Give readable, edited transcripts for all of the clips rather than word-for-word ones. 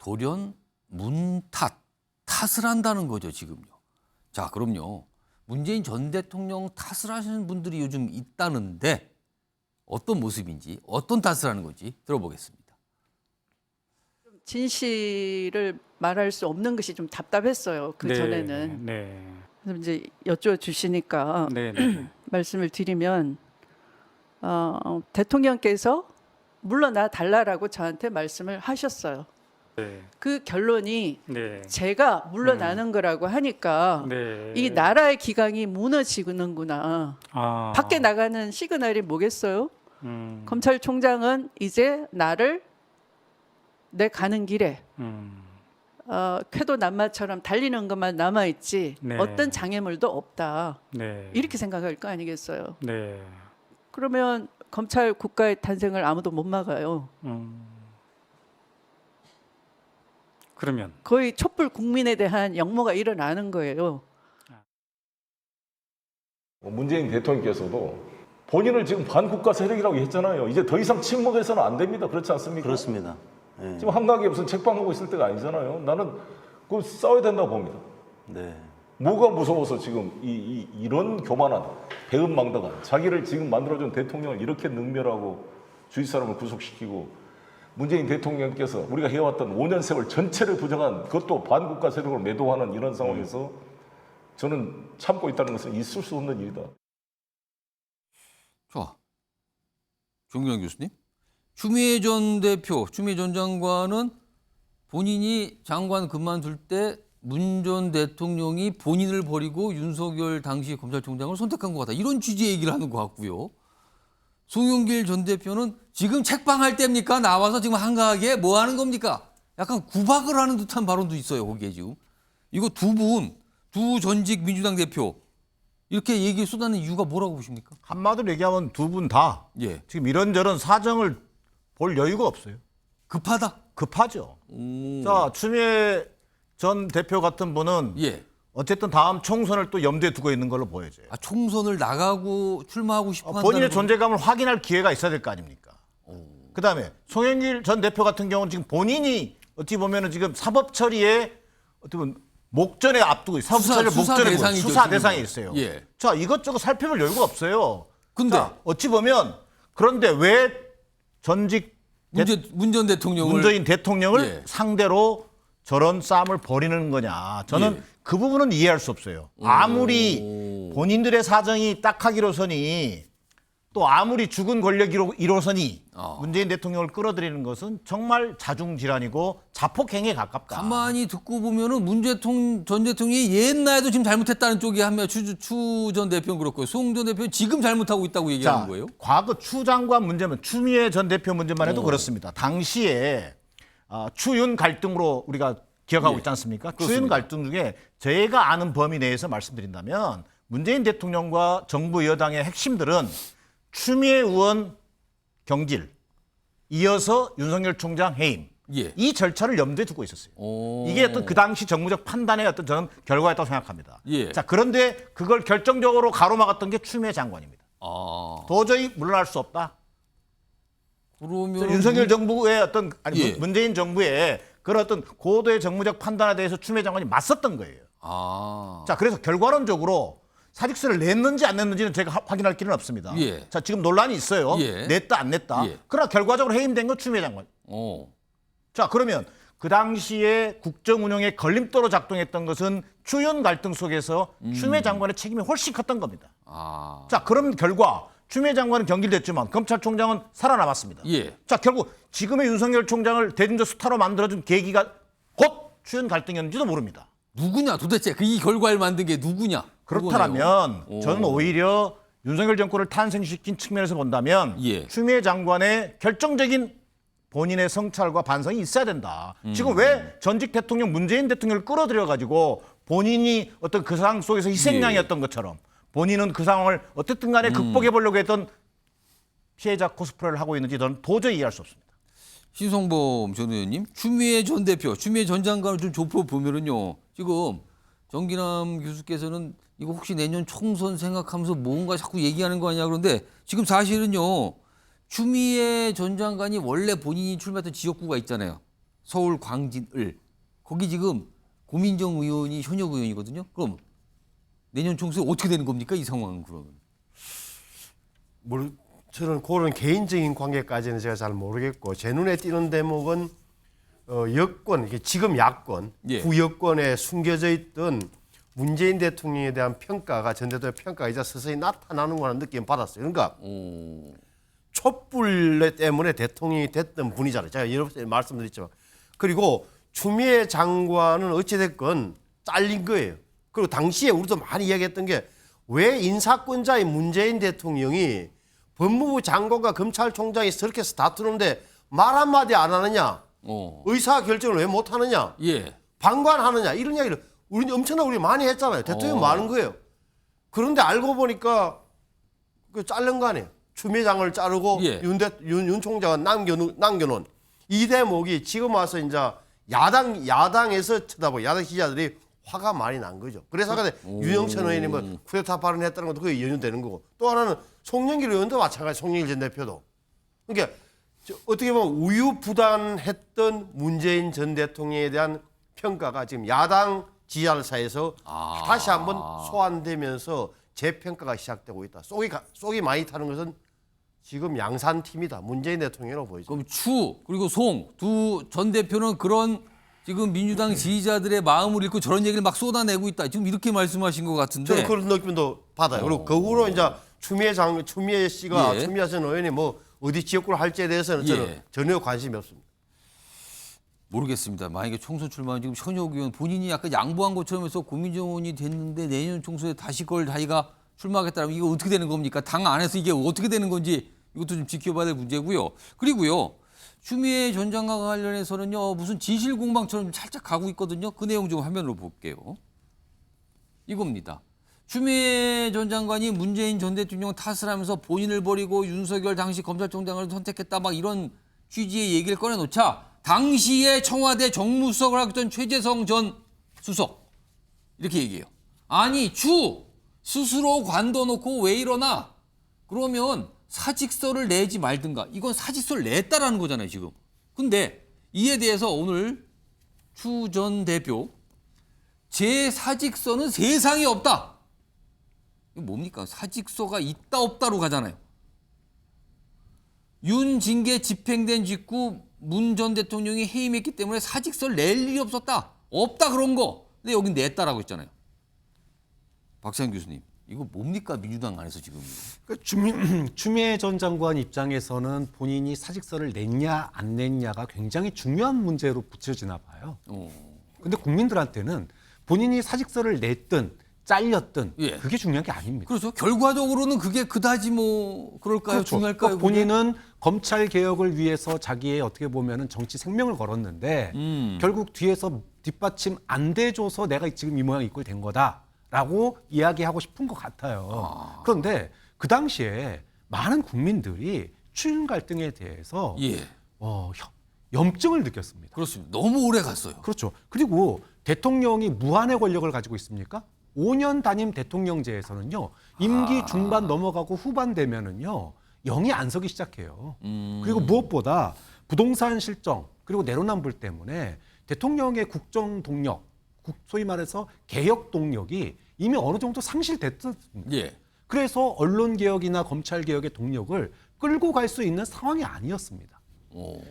돌연 탓을 한다는 거죠, 지금요. 자, 그럼요. 문재인 전 대통령 탓을 하시는 분들이 요즘 있다는데 어떤 모습인지, 어떤 탓을 하는 건지 들어보겠습니다. 진실을 말할 수 없는 것이 좀 답답했어요. 그 전에는. 그래서 이제 여쭤주시니까 말씀을 드리면 대통령께서 물러나 달라라고 저한테 말씀을 하셨어요. 그 결론이 제가 물러나는 거라고 하니까 이 나라의 기강이 무너지는구나. 밖에 나가는 시그널이 뭐겠어요? 검찰총장은 이제 나를 내 가는 길에 쾌도 남마처럼 달리는 것만 남아있지 어떤 장애물도 없다. 이렇게 생각할 거 아니겠어요? 그러면 검찰 국가의 탄생을 아무도 못 막아요. 그러면 거의 촛불 국민에 대한 역모가 일어나는 거예요. 문재인 대통령께서도 본인을 지금 반국가 세력이라고 했잖아요. 이제 더 이상 침묵해서는 안 됩니다. 그렇지 않습니까? 그렇습니다. 예. 지금 한강에 무슨 책방하고 있을 때가 아니잖아요. 나는 그 싸워야 된다고 봅니다. 네. 뭐가 무서워서 지금 이런 교만한 배은망덕한 자기를 지금 만들어준 대통령을 이렇게 능멸하고 주위 사람을 구속시키고 문재인 대통령께서 우리가 해왔던 5년 세월 전체를 부정한 그것도 반국가 세력을 매도하는 이런 상황에서 저는 참고 있다는 것은 있을 수 없는 일이다. 좋아. 정규환 교수님. 추미애 전 대표, 추미애 전 장관은 본인이 장관 그만둘 때 문 전 대통령이 본인을 버리고 윤석열 당시 검찰총장을 선택한 것 같다. 이런 취지의 얘기를 하는 것 같고요. 송영길 전 대표는 지금 책방할 때입니까? 나와서 지금 한가하게 뭐 하는 겁니까? 약간 구박을 하는 듯한 발언도 있어요. 거기에 지금. 이거 두 전직 민주당 대표 이렇게 얘기 쏟아낸 이유가 뭐라고 보십니까? 한마디로 얘기하면 두 분 다 예. 지금 이런저런 사정을 볼 여유가 없어요. 급하다? 급하죠. 자, 추미애 전 대표 같은 분은 예. 어쨌든 다음 총선을 또 염두에 두고 있는 걸로 보여져요. 아, 총선을 나가고 출마하고 싶어 한다는 본인의 건- 존재감을 확인할 기회가 있어야 될 거 아닙니까? 그다음에 송영길 전 대표 같은 경우는 지금 본인이 어찌 보면은 지금 사법 처리에 어떻게 보면 목전에 앞두고 있어요. 사법 처리를 수사 목전에 대상이죠, 수사 지금. 대상에 있어요. 예. 자, 이것저것 살펴볼 여유가 없어요. 근데 자, 어찌 보면 그런데 왜 전직 문 전 대통령을 문재인 대통령을 예. 상대로 저런 싸움을 벌이는 거냐. 저는 예. 그 부분은 이해할 수 없어요. 아무리 본인들의 사정이 딱하기로서니 또 아무리 죽은 권력 1호선이 문재인 대통령을 끌어들이는 것은 정말 자중질환이고 자폭행위에 가깝다. 가만히 듣고 보면은 전 대통령이 옛날에도 지금 잘못했다는 쪽이 한면 추 전 대표는 그렇고요. 송 전 대표는 지금 잘못하고 있다고 얘기하는 거예요. 과거 추 장관 문제면 추미애 전 대표 문제만 해도 그렇습니다. 당시에 추윤 갈등으로 우리가 기억하고 예. 있지 않습니까? 그렇습니다. 추윤 갈등 중에 제가 아는 범위 내에서 말씀드린다면 문재인 대통령과 정부 여당의 핵심들은 추미애 의원 경질, 이어서 윤석열 총장 해임. 예. 이 절차를 염두에 두고 있었어요. 이게 어떤 그 당시 정무적 판단의 어떤 저는 결과였다고 생각합니다. 예. 자, 그런데 그걸 결정적으로 가로막았던 게 추미애 장관입니다. 도저히 물러날 수 없다. 그러면 윤석열 정부의 어떤 예. 문재인 정부의 그런 어떤 고도의 정무적 판단에 대해서 추미애 장관이 맞섰던 거예요. 자, 그래서 결과론적으로 사직서를 냈는지 안 냈는지는 제가 확인할 길은 없습니다. 예. 자, 지금 논란이 있어요. 예. 냈다 안 냈다. 예. 그러나 결과적으로 해임된 건 추미애 장관. 자, 그러면 그 당시에 국정 운영에 걸림돌로 작동했던 것은 추윤 갈등 속에서 추미애 장관의 책임이 훨씬 컸던 겁니다. 자, 그런 결과 추미애 장관은 경질됐지만 검찰총장은 살아남았습니다. 예. 자, 결국 지금의 윤석열 총장을 대중적 스타로 만들어준 계기가 곧 추윤 갈등이었는지도 모릅니다. 누구냐 도대체 이 결과를 만든 게 누구냐? 그렇다면 그거네요. 저는 오히려 윤석열 정권을 탄생시킨 측면에서 본다면 예. 추미애 장관의 결정적인 본인의 성찰과 반성이 있어야 된다. 지금 왜 전직 대통령 문재인 대통령을 끌어들여가지고 본인이 어떤 그 상황 속에서 희생양이었던 것처럼 본인은 그 상황을 어쨌든 간에 극복해 보려고 했던 피해자 코스프레를 하고 있는지 저는 도저히 이해할 수 없습니다. 신성범 전 의원님, 추미애 전 대표, 추미애 전 장관을 좀 좁혀보면은요. 지금 정기남 교수께서는 이거 혹시 내년 총선 생각하면서 뭔가 자꾸 얘기하는 거 아니냐 그런데 지금 사실은요. 추미애 전 장관이 원래 본인이 출마했던 지역구가 있잖아요. 서울 광진을 거기 지금 고민정 의원이 현역 의원이거든요. 그럼 내년 총선에 어떻게 되는 겁니까? 이 상황은 그러면. 저는 그런 개인적인 관계까지는 제가 잘 모르겠고 제 눈에 띄는 대목은 여권, 이게 지금 야권, 예. 구여권에 숨겨져 있던 문재인 대통령에 대한 평가가 전 대통령 평가가 이제 서서히 나타나는 거라는 느낌을 받았어요. 그러니까 촛불 때문에 대통령이 됐던 분이잖아요. 제가 여러 번 말씀드렸지만. 그리고 추미애 장관은 어찌됐건 잘린 거예요. 그리고 당시에 우리도 많이 이야기했던 게 왜 인사권자인 문재인 대통령이 법무부 장관과 검찰총장이 저렇게 다투는데 말 한마디 안 하느냐. 의사 결정을 왜 못 하느냐. 예. 방관하느냐. 이런 이야기를 우리 많이 했잖아요. 대통령 많은 거예요. 그런데 알고 보니까 그 자른 거 아니에요. 추미애 장관을 자르고 예. 윤 총장은 남겨놓은 이 대목이 지금 와서 이제 야당에서 쳐다보고 야당 지지자들이 화가 많이 난 거죠. 그래서 아까 윤영천 의원이 뭐 쿠데타 발언했다는 것도 그게 연유되는 거고 또 하나는 송영길 의원도 마찬가지. 송영길 전 대표도. 그러니까 어떻게 보면 우유부단했던 문재인 전 대통령에 대한 평가가 지금 야당 지지자들 사이에서 다시 한번 소환되면서 재평가가 시작되고 있다. 속이 많이 타는 것은 지금 양산팀이다. 문재인 대통령이라고 보이죠. 그럼 추 그리고 송 두 전 대표는 그런 지금 민주당 지지자들의 마음을 읽고 저런 얘기를 막 쏟아내고 있다. 지금 이렇게 말씀하신 것 같은데. 저는 그런 느낌도 받아요. 그리고 그 후로 이제 추미애 씨가 예. 추미애 전 의원이 뭐 어디 지역구를 할지에 대해서는 저는 예. 전혀 관심이 없습니다. 모르겠습니다. 만약에 총선 출마하면 지금 현역 의원 본인이 약간 양보한 것처럼 해서 고민정 의원이 됐는데 내년 총선에 다시 그걸 자기가 출마하겠다면 이거 어떻게 되는 겁니까? 당 안에서 이게 어떻게 되는 건지 이것도 좀 지켜봐야 될 문제고요. 그리고요. 추미애 전 장관과 관련해서는요. 무슨 진실 공방처럼 살짝 가고 있거든요. 그 내용 좀 화면으로 볼게요. 이겁니다. 추미애 전 장관이 문재인 전 대통령 탓을 하면서 본인을 버리고 윤석열 당시 검찰총장을 선택했다 막 이런 취지의 얘기를 꺼내놓자 당시에 청와대 정무수석을 하던 최재성 전 수석 이렇게 얘기해요. 아니 추 스스로 관둬놓고 왜 이러나 그러면 사직서를 내지 말든가. 이건 사직서를 냈다라는 거잖아요 지금. 근데 이에 대해서 오늘 추 전 대표 제 사직서는 세상에 없다. 이거 뭡니까? 사직서가 있다 없다로 가잖아요. 윤 징계 집행된 직후 문 전 대통령이 해임했기 때문에 사직서를 낼 일이 없었다. 없다 그런 거. 근데 여긴 냈다라고 했잖아요. 박찬 교수님. 이거 뭡니까? 민주당 안에서 지금. 추미애 전 장관 입장에서는 본인이 사직서를 냈냐 안 냈냐가 굉장히 중요한 문제로 붙여지나 봐요. 근데 국민들한테는 본인이 사직서를 냈든 잘렸든 예. 그게 중요한 게 아닙니다. 그렇죠. 결과적으로는 그게 그다지 뭐 그럴까요? 그렇죠. 중요할까요? 그러니까 본인은 검찰 개혁을 위해서 자기의 어떻게 보면은 정치 생명을 걸었는데 결국 뒤에서 뒷받침 안 돼줘서 내가 지금 이 모양 이꼴 된 거다라고 이야기하고 싶은 것 같아요. 그런데 그 당시에 많은 국민들이 추윤 갈등에 대해서 예. 염증을 느꼈습니다. 그렇습니다. 너무 오래 갔어요. 그렇죠. 그리고 대통령이 무한의 권력을 가지고 있습니까? 5년 단임 대통령제에서는요. 임기 중반 넘어가고 후반 되면은요. 영이 안 서기 시작해요. 그리고 무엇보다 부동산 실정 그리고 내로남불 때문에 대통령의 국정 동력, 소위 말해서 개혁 동력이 이미 어느 정도 상실됐습니다. 예. 그래서 언론 개혁이나 검찰 개혁의 동력을 끌고 갈 수 있는 상황이 아니었습니다.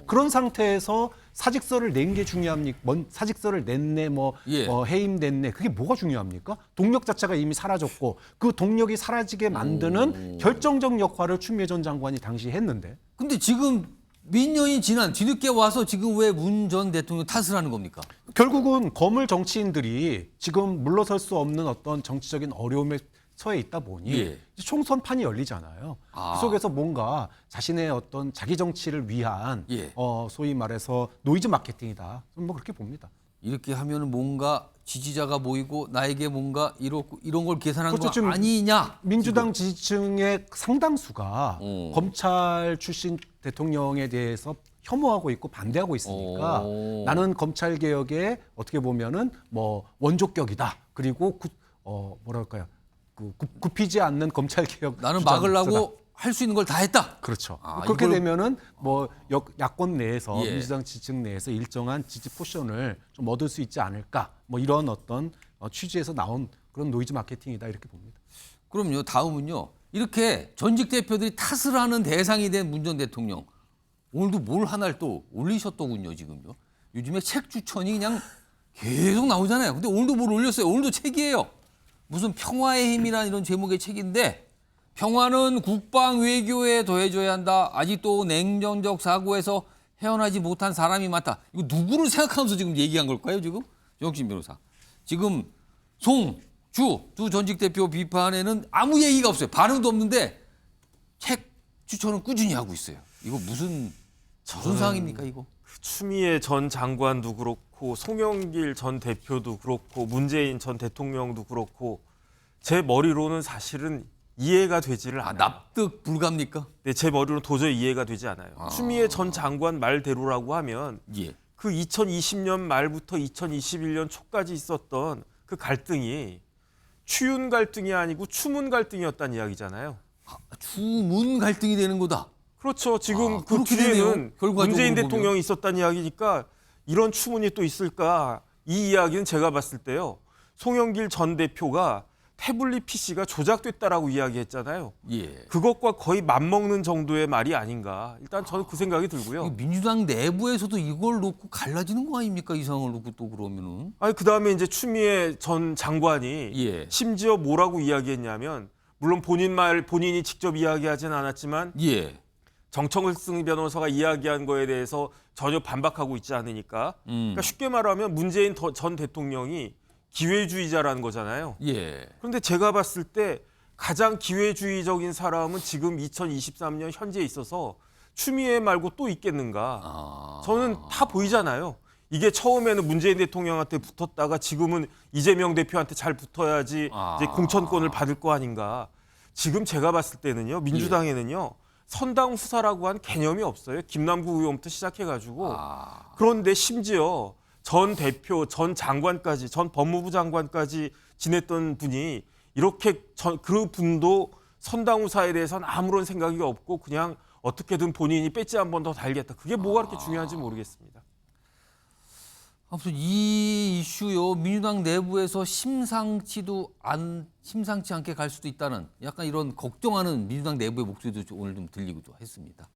그런 상태에서 사직서를 낸 게 중요합니까? 사직서를 냈네, 예. 해임됐네. 그게 뭐가 중요합니까? 동력 자체가 이미 사라졌고 그 동력이 사라지게 만드는 결정적 역할을 추미애 전 장관이 당시 했는데. 근데 지금 몇 년이 지난 뒤늦게 와서 지금 왜 문 전 대통령 탓을 하는 겁니까? 결국은 거물 정치인들이 지금 물러설 수 없는 어떤 정치적인 어려움에 처해 있다 보니 예. 총선판이 열리잖아요. 그 속에서 뭔가 자신의 어떤 자기 정치를 위한 예. 소위 말해서 노이즈 마케팅이다. 뭐 그렇게 봅니다. 이렇게 하면 뭔가 지지자가 모이고 나에게 뭔가 이런 걸 계산한 그렇죠. 거 지금 아니냐? 민주당 지지층의 상당수가 검찰 출신 대통령에 대해서 혐오하고 있고 반대하고 있으니까 나는 검찰 개혁에 어떻게 보면은 뭐 원조격이다. 그리고 뭐랄까요? 굽히지 않는 검찰 개혁 나는 주장, 막으려고 할 수 있는 걸 다 했다. 그렇죠. 아, 그렇게 이걸- 되면은 뭐 야권 내에서 예. 민주당 지층 내에서 일정한 지지 포션을 좀 얻을 수 있지 않을까. 뭐 이런 어떤 취지에서 나온 그런 노이즈 마케팅이다 이렇게 봅니다. 그럼요. 다음은요. 이렇게 전직 대표들이 탓을 하는 대상이 된 문 전 대통령. 오늘도 뭘 하나를 또 올리셨더군요, 지금요. 요즘에 책 추천이 그냥 계속 나오잖아요. 근데 오늘도 뭘 올렸어요. 오늘도 책이에요. 무슨 평화의 힘이라는 이런 제목의 책인데 평화는 국방 외교에 더해져야 한다. 아직도 냉전적 사고에서 헤어나지 못한 사람이 많다. 이거 누구를 생각하면서 지금 얘기한 걸까요, 지금? 정신 변호사. 지금 송, 주 두 전직 대표 비판에는 아무 얘기가 없어요. 반응도 없는데 책 추천은 꾸준히 하고 있어요. 이거 무슨 상황입니까, 이거? 추미애 전 장관도 그렇고 송영길 전 대표도 그렇고 문재인 전 대통령도 그렇고 제 머리로는 사실은 이해가 되지를 않아요. 납득 불가입니까? 네, 제 머리로는 도저히 이해가 되지 않아요. 추미애 전 장관 말대로라고 하면 예. 그 2020년 말부터 2021년 초까지 있었던 그 갈등이 추윤 갈등이 아니고 추문 갈등이었다는 이야기잖아요. 주문 갈등이 되는 거다. 그렇죠. 지금 그 그렇게 되네요. 뒤에는 결과적으로 문재인 보면. 대통령이 있었다는 이야기니까 이런 추문이 또 있을까? 이 이야기는 제가 봤을 때요. 송영길 전 대표가 태블릿 PC가 조작됐다라고 이야기했잖아요. 예. 그것과 거의 맞먹는 정도의 말이 아닌가. 일단 저는 그 생각이 이게 들고요. 민주당 내부에서도 이걸 놓고 갈라지는 거 아닙니까? 이 상황을 놓고 또 그러면은. 아니 그다음에 이제 추미애 전 장관이 예. 심지어 뭐라고 이야기했냐면 물론 본인이 직접 이야기하진 않았지만 예. 정청승 변호사가 이야기한 거에 대해서 전혀 반박하고 있지 않으니까 그러니까 쉽게 말하면 문재인 전 대통령이 기회주의자라는 거잖아요. 예. 그런데 제가 봤을 때 가장 기회주의적인 사람은 지금 2023년 현재에 있어서 추미애 말고 또 있겠는가. 저는 다 보이잖아요. 이게 처음에는 문재인 대통령한테 붙었다가 지금은 이재명 대표한테 잘 붙어야지 이제 공천권을 받을 거 아닌가. 지금 제가 봤을 때는요. 민주당에는요. 선당 후사라고 한 개념이 없어요. 김남국 의원부터 시작해가지고. 그런데 심지어 전 대표, 전 장관까지, 전 법무부 장관까지 지냈던 분이 이렇게 그 분도 선당 후사에 대해서는 아무런 생각이 없고 그냥 어떻게든 본인이 배지 한 번 더 달겠다. 그게 뭐가 그렇게 중요한지 모르겠습니다. 아무튼 이 이슈요 민주당 내부에서 심상치 않게 갈 수도 있다는 약간 이런 걱정하는 민주당 내부의 목소리도 오늘 좀 들리기도 했습니다.